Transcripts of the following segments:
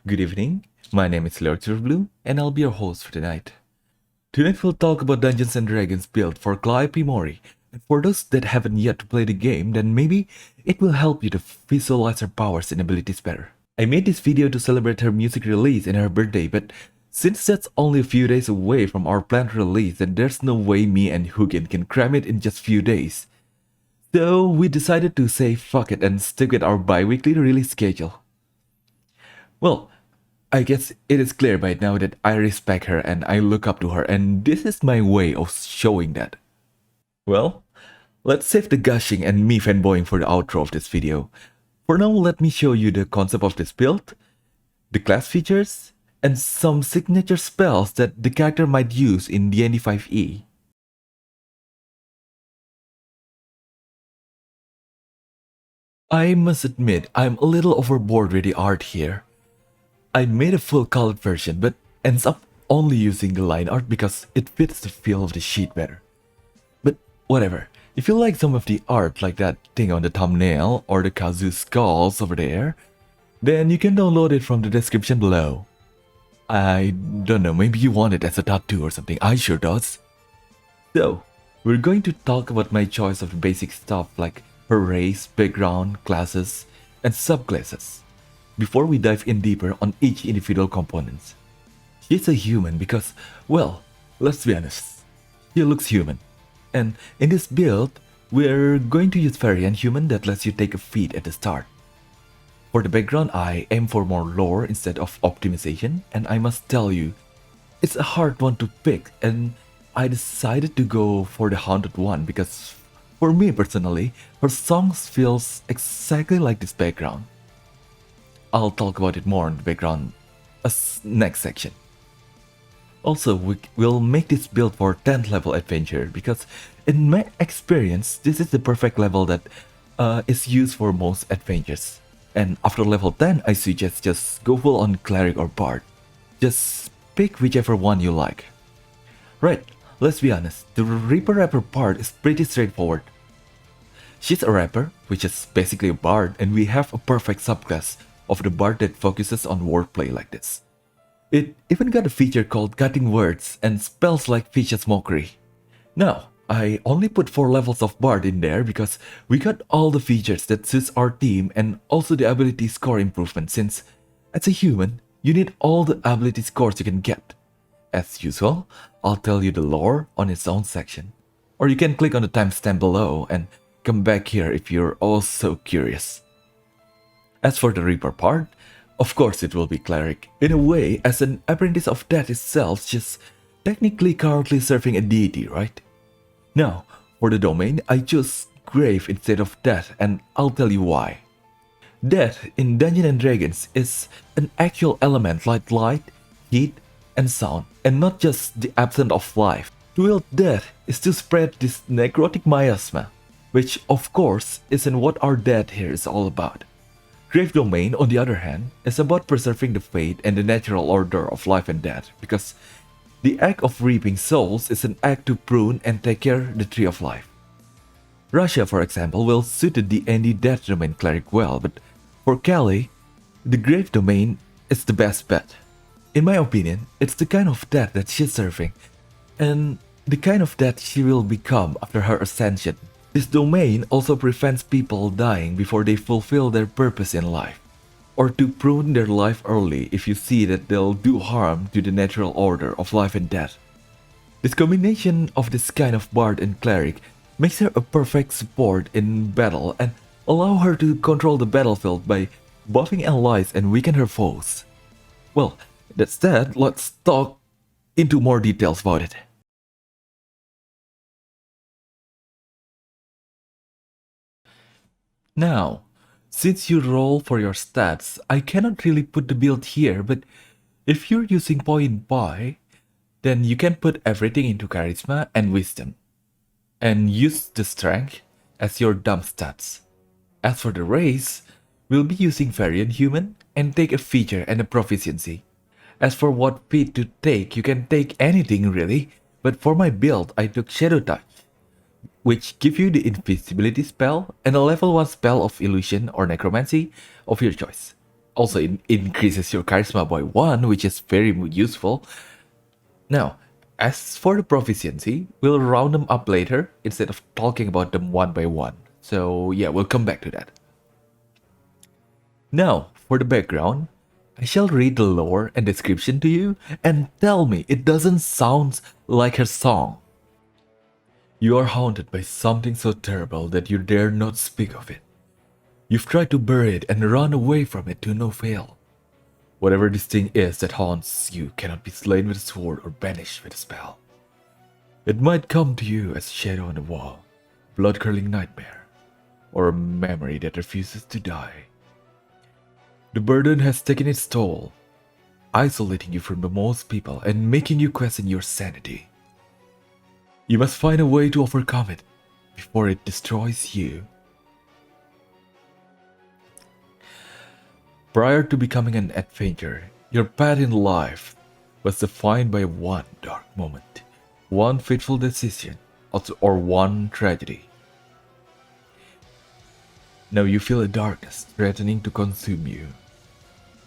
Good evening, my name is Leoric Silverbloom, and I'll be your host for tonight. Tonight we'll talk about Dungeons & Dragons build for Calliope Mori. And for those that haven't yet played the game, then maybe it will help you to visualize her powers and abilities better. I made this video to celebrate her music release and her birthday, but since that's only a few days away from our planned release, then there's no way me and Huginn can cram it in just few days. So we decided to say fuck it and stick with our bi-weekly release schedule. Well, I guess it is clear by now that I respect her and I look up to her, and this is my way of showing that. Well, let's save the gushing and me fanboying for the outro of this video. For now, let me show you the concept of this build, the class features, and some signature spells that the character might use in D&D 5e. I must admit, I'm a little overboard with the art here. I made a full colored version, but ends up only using the line art because it fits the feel of the sheet better. But whatever, if you like some of the art like that thing on the thumbnail or the kazoo skulls over there, then you can download it from the description below. I don't know, maybe you want it as a tattoo or something, I sure does. So, we're going to talk about my choice of the basic stuff like her race, background, classes, and subclasses, before we dive in deeper on each individual component. She's a human because, well, let's be honest, she looks human. And in this build, we're going to use variant human that lets you take a feat at the start. For the background, I aim for more lore instead of optimization, and I must tell you, it's a hard one to pick, and I decided to go for the haunted one because, for me personally, her songs feels exactly like this background. I'll talk about it more in the background next section. Also, we'll make this build for 10th level adventure because in my experience, this is the perfect level that is used for most adventures. And after level 10, I suggest just go full on Cleric or Bard. Just pick whichever one you like. Right, let's be honest, the Reaper Rapper part is pretty straightforward. She's a rapper, which is basically a bard, and we have a perfect subclass of the bard that focuses on wordplay like this. It even got a feature called Cutting Words and spells like Vicious Mockery. Now, I only put 4 levels of bard in there because we got all the features that suits our team and also the ability score improvement since, as a human, you need all the ability scores you can get. As usual, I'll tell you the lore on its own section. Or you can click on the timestamp below and come back here if you're also curious. As for the Reaper part, of course it will be Cleric. In a way, as an apprentice of death itself, just technically currently serving a deity, right? Now, for the domain, I chose Grave instead of Death, and I'll tell you why. Death in Dungeons & Dragons is an actual element like light, heat, and sound, and not just the absence of life. To wield death is to spread this necrotic miasma, which of course isn't what our death here is all about. Grave Domain, on the other hand, is about preserving the fate and the natural order of life and death, because the act of reaping souls is an act to prune and take care the tree of life. Russia, for example, will suit the D&D Death Domain Cleric well, but for Callie, the Grave Domain is the best bet. In my opinion, it's the kind of death that she's serving, and the kind of death she will become after her ascension. This domain also prevents people dying before they fulfill their purpose in life, or to prune their life early if you see that they'll do harm to the natural order of life and death. This combination of this kind of bard and cleric makes her a perfect support in battle and allow her to control the battlefield by buffing allies and weaken her foes. Well, that said, let's talk into more details about it. Now, since you roll for your stats, I cannot really put the build here, but if you're using point buy, then you can put everything into charisma and wisdom, and use the strength as your dump stats. As for the race, we'll be using variant human and take a feature and a proficiency. As for what feat to take, you can take anything really, but for my build I took Shadow Touch, which give you the invisibility spell and a level 1 spell of illusion or necromancy of your choice. Also, it increases your charisma by 1, which is very useful. Now, as for the proficiency, we'll round them up later instead of talking about them one by one. So yeah, we'll come back to that. Now, for the background, I shall read the lore and description to you and tell me it doesn't sound like her song. You are haunted by something so terrible that you dare not speak of it. You've tried to bury it and run away from it to no avail. Whatever this thing is that haunts you cannot be slain with a sword or banished with a spell. It might come to you as a shadow on the wall, blood-curdling nightmare, or a memory that refuses to die. The burden has taken its toll, isolating you from the most people and making you question your sanity. You must find a way to overcome it before it destroys you. Prior to becoming an adventurer, your path in life was defined by one dark moment, one fateful decision, or one tragedy. Now you feel a darkness threatening to consume you,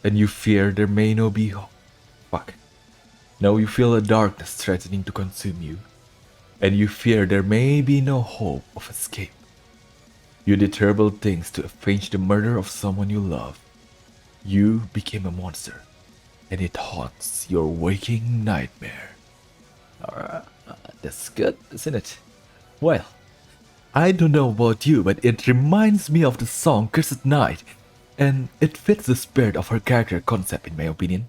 and you fear there may no be hope. Now you feel a darkness threatening to consume you, and you fear there may be no hope of escape. You did terrible things to avenge the murder of someone you love. You became a monster, and it haunts your waking nightmare. That's good, isn't it? Well, I don't know about you, but it reminds me of the song Cursed Night, and it fits the spirit of her character concept in my opinion.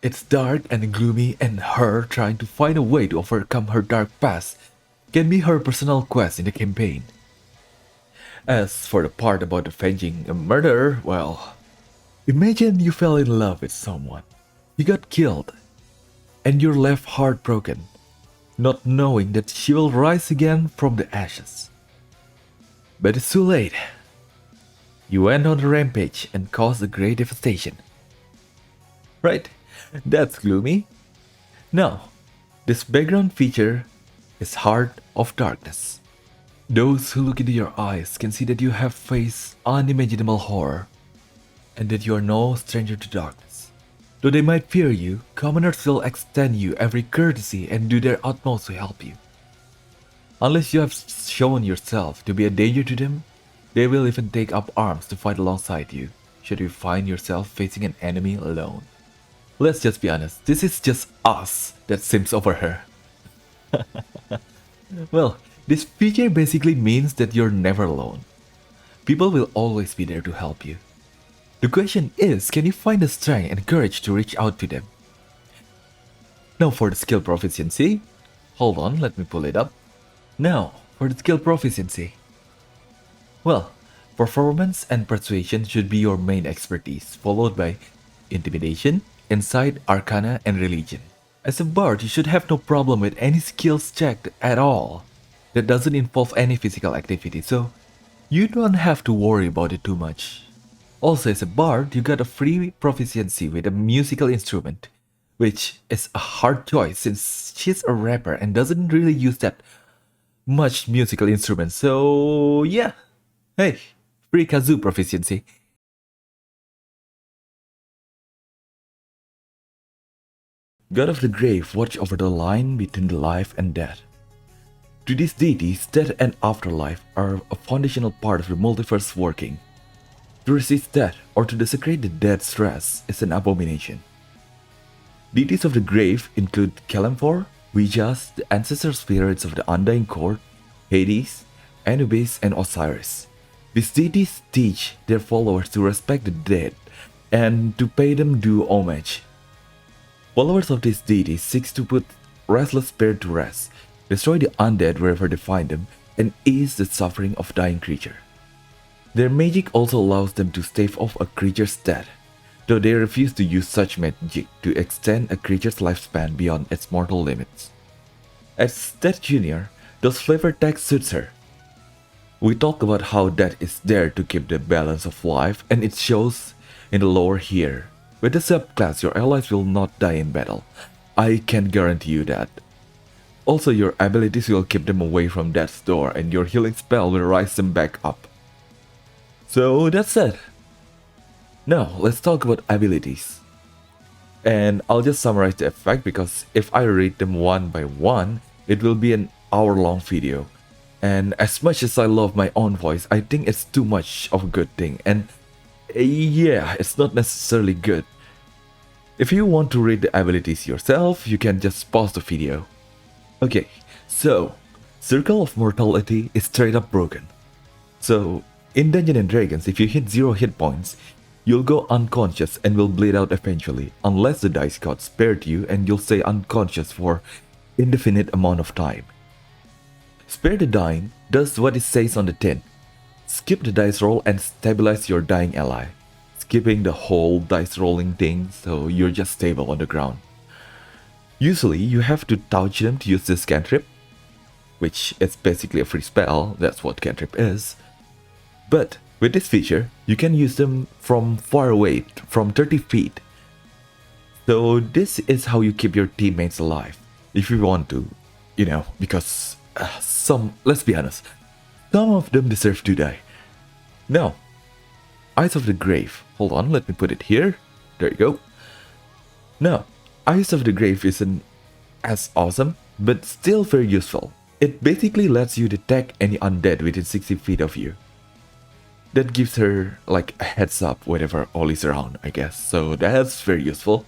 It's dark and gloomy, and her trying to find a way to overcome her dark past can be her personal quest in the campaign. As for the part about avenging a murder, well, imagine you fell in love with someone, you got killed, and you're left heartbroken, not knowing that she will rise again from the ashes. But it's too late. You went on a rampage and caused a great devastation. Right, that's gloomy. Now, this background feature is Heart of Darkness. Those who look into your eyes can see that you have faced unimaginable horror, and that you are no stranger to darkness. Though they might fear you, commoners will extend you every courtesy and do their utmost to help you. Unless you have shown yourself to be a danger to them, they will even take up arms to fight alongside you, should you find yourself facing an enemy alone. Let's just be honest, this is just us that simps over her. Well, this feature basically means that you're never alone. People will always be there to help you. The question is, can you find the strength and courage to reach out to them? Now for the skill proficiency. Hold on, let me pull it up. Now, for the skill proficiency. Well, performance and persuasion should be your main expertise, followed by intimidation, insight, arcana, and religion. As a bard, you should have no problem with any skills checked at all that doesn't involve any physical activity, so you don't have to worry about it too much. Also, as a bard, you got a free proficiency with a musical instrument, which is a hard choice since she's a rapper and doesn't really use that much musical instrument, so yeah. Hey, free kazoo proficiency. God of the Grave, watch over the line between the life and death. To these deities, death and afterlife are a foundational part of the multiverse working. To resist death or to desecrate the dead's rest is an abomination. Deities of the grave include Kalimphor, Ouijas, the ancestor spirits of the Undying Court, Hades, Anubis, and Osiris. These deities teach their followers to respect the dead and to pay them due homage. Followers of these deities seek to put restless spirits to rest, destroy the undead wherever they find them, and ease the suffering of dying creatures. Their magic also allows them to stave off a creature's death, though they refuse to use such magic to extend a creature's lifespan beyond its mortal limits. As Death Jr., those flavor text suits her. We talk about how death is there to keep the balance of life, and it shows in the lore here. With the subclass, your allies will not die in battle. I can guarantee you that. Also, your abilities will keep them away from death's door, and your healing spell will rise them back up. So that's it. Now, let's talk about abilities. And I'll just summarize the effect because if I read them one by one, it will be an hour-long video. And as much as I love my own voice, I think it's too much of a good thing. And yeah, it's not necessarily good. If you want to read the abilities yourself, you can just pause the video. Okay, so Circle of Mortality is straight up broken. So in Dungeons and Dragons, if you hit 0 hit points, you'll go unconscious and will bleed out eventually, unless the dice god spared you and you'll stay unconscious for indefinite amount of time. Spare the Dying does what it says on the tin. Skip the dice roll and stabilize your dying ally, skipping the whole dice rolling thing so you're just stable on the ground. Usually you have to touch them to use this cantrip, which is basically a free spell, that's what cantrip is. But with this feature, you can use them from far away, from 30 feet. So this is how you keep your teammates alive, if you want to, because let's be honest, some of them deserve to die. Now, Eyes of the Grave. Hold on, let me put it here. There you go. Now, Eyes of the Grave isn't as awesome, but still very useful. It basically lets you detect any undead within 60 feet of you. That gives her like a heads up whenever all is around, I guess. So that's very useful.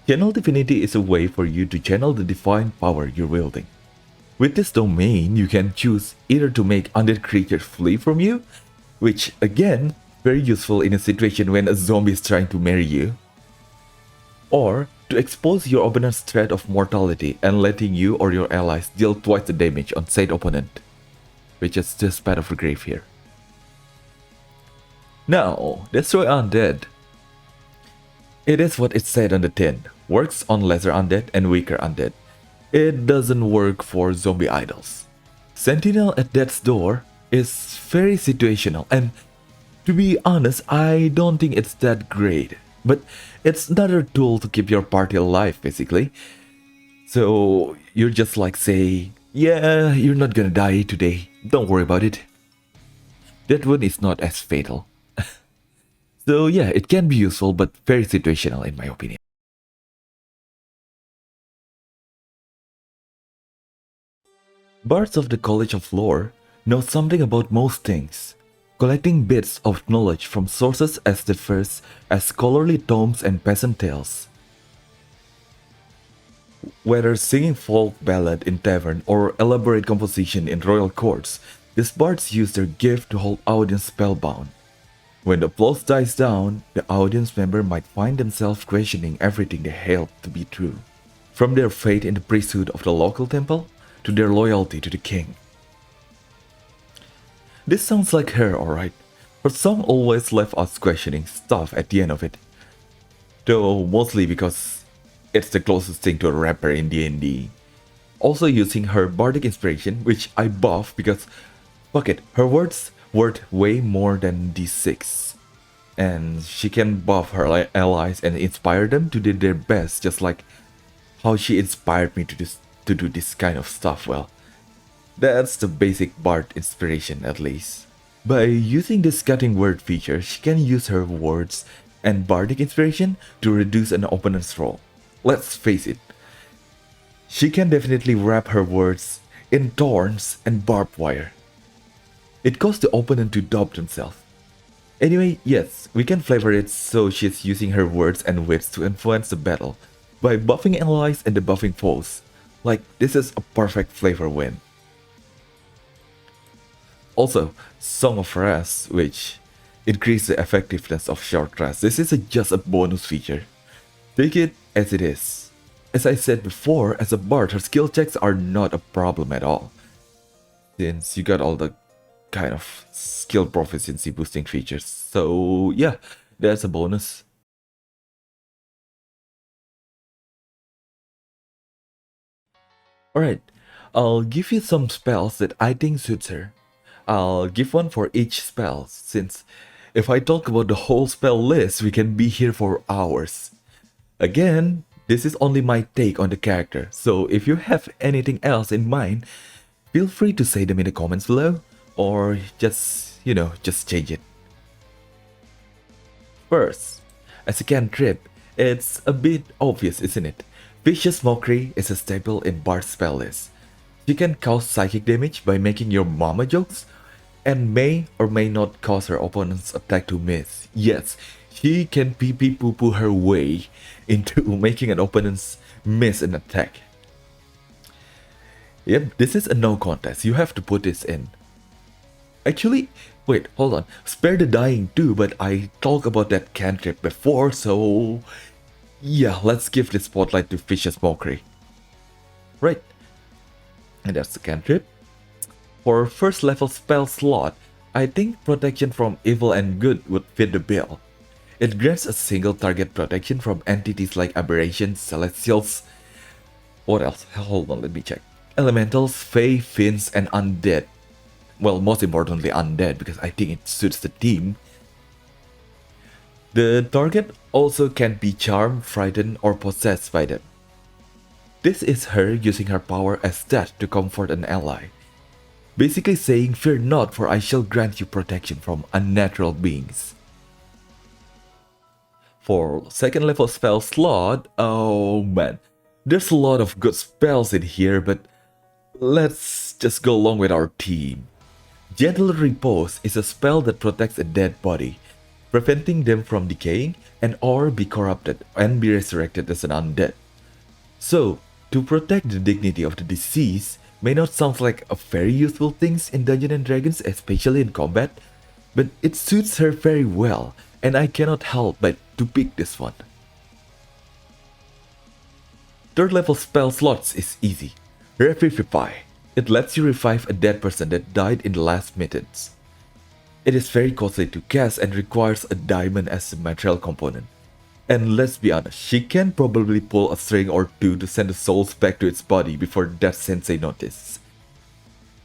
Channel Divinity is a way for you to channel the divine power you're wielding. With this domain, you can choose either to make undead creatures flee from you, which again, very useful in a situation when a zombie is trying to marry you, or to expose your opponent's threat of mortality and letting you or your allies deal twice the damage on said opponent, which is this Path of the Grave here. Now, Destroy Undead. It is what it said on the tin, works on lesser undead and weaker undead. It doesn't work for zombie idols. Sentinel at Death's Door is very situational, and to be honest, I don't think it's that great. But it's another tool to keep your party alive, basically. So you're just like say, yeah, you're not gonna die today, don't worry about it. That one is not as fatal. So yeah, it can be useful but very situational in my opinion. Bards of the College of Lore know something about most things, collecting bits of knowledge from sources as diverse as scholarly tomes and peasant tales. Whether singing folk ballad in tavern or elaborate composition in royal courts, these bards use their gift to hold audience spellbound. When the applause dies down, the audience member might find themselves questioning everything they held to be true, from their faith in the priesthood of the local temple to their loyalty to the king. This sounds like her, alright, but some always left us questioning stuff at the end of it. Though mostly because it's the closest thing to a rapper in D&D. Also using her bardic inspiration, which I buff because, fuck it, her words worth way more than D6. And she can buff her allies and inspire them to do their best, just like how she inspired me to do this kind of stuff. Well, that's the basic bard inspiration at least. By using this cutting word feature, she can use her words and bardic inspiration to reduce an opponent's roll. Let's face it, she can definitely wrap her words in thorns and barbed wire. It caused the opponent to doubt themselves. Anyway, yes, we can flavor it so she's using her words and wits to influence the battle by buffing allies and debuffing foes. Like, this is a perfect flavor win. Also, Song of Rest, which increases the effectiveness of short rest. This is just a bonus feature. Take it as it is. As I said before, as a bard, her skill checks are not a problem at all, since you got all the kind of skill proficiency boosting features. So yeah, that's a bonus. Alright, I'll give you some spells that I think suits her. I'll give one for each spell, since if I talk about the whole spell list, we can be here for hours. Again, this is only my take on the character, so if you have anything else in mind, feel free to say them in the comments below, or just change it. First, as a cantrip, it's a bit obvious, isn't it? Vicious Mockery is a staple in Bard's spell list. She can cause psychic damage by making your mama jokes, and may or may not cause her opponent's attack to miss. Yes, she can pee-pee poo-poo her way into making an opponent's miss an attack. Yep, this is a no contest, you have to put this in. Actually, wait, hold on. Spare the dying too, but I talked about that cantrip before, so... yeah, let's give the spotlight to Vicious Mockery. Right. And that's the cantrip. For first level spell slot, I think Protection from Evil and Good would fit the bill. It grants a single target protection from entities like aberrations, celestials... what else? Hold on, let me check. Elementals, Fae, Fiends, and Undead. Well, most importantly undead, because I think it suits the team. The target also can be charmed, frightened, or possessed by them. This is her using her power as that to comfort an ally. Basically saying, fear not, for I shall grant you protection from unnatural beings. For second level spell slot, oh man, there's a lot of good spells in here, but let's just go along with our team. Gentle Repose is a spell that protects a dead body, preventing them from decaying and or be corrupted and be resurrected as an undead. So, to protect the dignity of the deceased may not sound like a very useful thing in Dungeons & Dragons, especially in combat, but it suits her very well, and I cannot help but to pick this one. Third level spell slots is easy. Revivify. It lets you revive a dead person that died in the last minutes. It is very costly to cast and requires a diamond as a material component. And let's be honest, she can probably pull a string or two to send the souls back to its body before Death Sensei notices.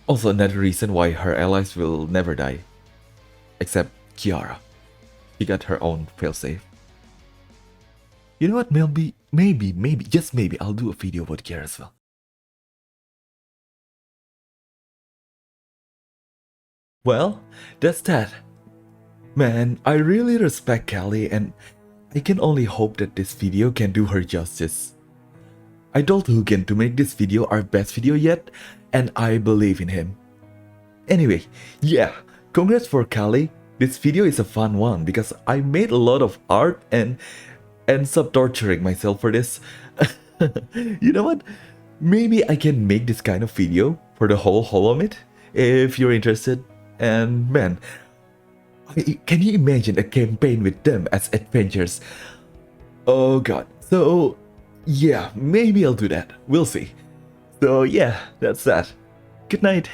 Also another reason why her allies will never die. Except Kiara. She got her own failsafe. You know what, maybe, just maybe I'll do a video about Kiara as well. Well, that's that. Man, I really respect Callie and I can only hope that this video can do her justice. I told Huginn to make this video our best video yet, and I believe in him. Anyway, yeah, congrats for Callie. This video is a fun one because I made a lot of art and stop torturing myself for this. You know what? Maybe I can make this kind of video for the whole Holomyth if you're interested. And man, can you imagine a campaign with them as adventures? Oh god. So yeah, maybe I'll do that. We'll see. So yeah, that's that. Good night.